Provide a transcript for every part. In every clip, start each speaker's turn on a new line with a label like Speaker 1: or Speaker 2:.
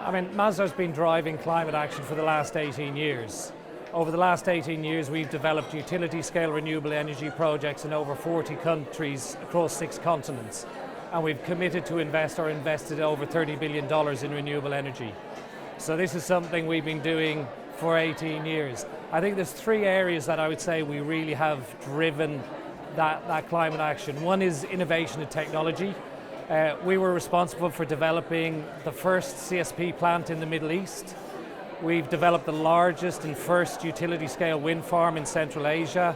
Speaker 1: I mean, Masdar's been driving climate action for the last 18 years. Over the last 18 years, we've developed utility-scale renewable energy projects in over 40 countries across 6 continents. And we've committed to invest or invested over $30 billion in renewable energy. So this is something we've been doing for 18 years. I think there's 3 areas that I would say we really have driven that climate action. One is innovation and technology. We were responsible for developing the first CSP plant in the Middle East. We've developed the largest and first utility-scale wind farm in Central Asia.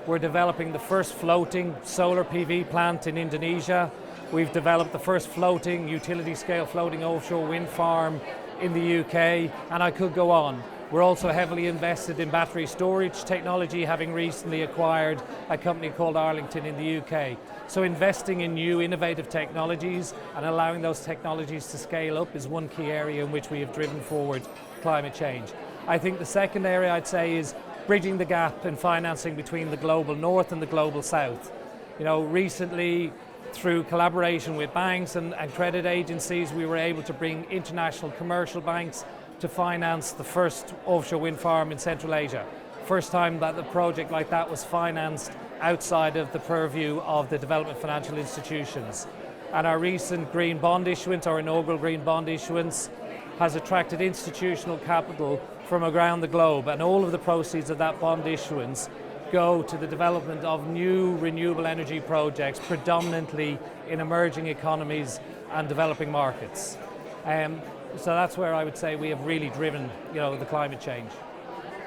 Speaker 1: We're developing the first floating solar PV plant in Indonesia. We've developed the first floating utility-scale floating offshore wind farm in the UK, and I could go on. We're also heavily invested in battery storage technology, having recently acquired a company called Arlington in the UK. So investing in new innovative technologies and allowing those technologies to scale up is one key area in which we have driven forward climate change. I think the second area I'd say is bridging the gap in financing between the global north and the global south. You know, recently, through collaboration with banks and credit agencies, we were able to bring international commercial banks to finance the first offshore wind farm in Central Asia. First time that the project like that was financed outside of the purview of the development financial institutions. And our recent green bond issuance, our inaugural green bond issuance, has attracted institutional capital from around the globe, and all of the proceeds of that bond issuance go to the development of new renewable energy projects, predominantly in emerging economies and developing markets. So that's where I would say we have really driven, the climate change.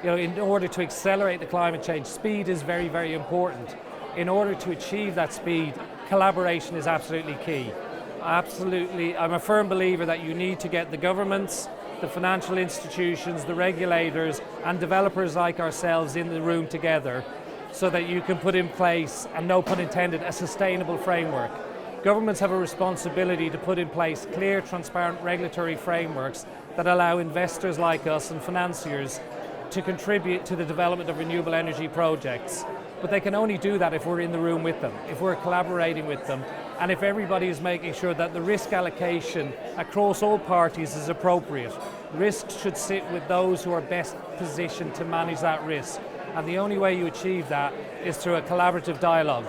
Speaker 1: In order to accelerate the climate change, speed is very, very important. In order to achieve that speed, collaboration is absolutely key. I'm a firm believer that you need to get the governments, the financial institutions, the regulators, and developers like ourselves in the room together so that you can put in place, and no pun intended, a sustainable framework. Governments have a responsibility to put in place clear, transparent regulatory frameworks that allow investors like us and financiers to contribute to the development of renewable energy projects. But they can only do that if we're in the room with them, if we're collaborating with them, and if everybody is making sure that the risk allocation across all parties is appropriate. Risk should sit with those who are best positioned to manage that risk. And the only way you achieve that is through a collaborative dialogue.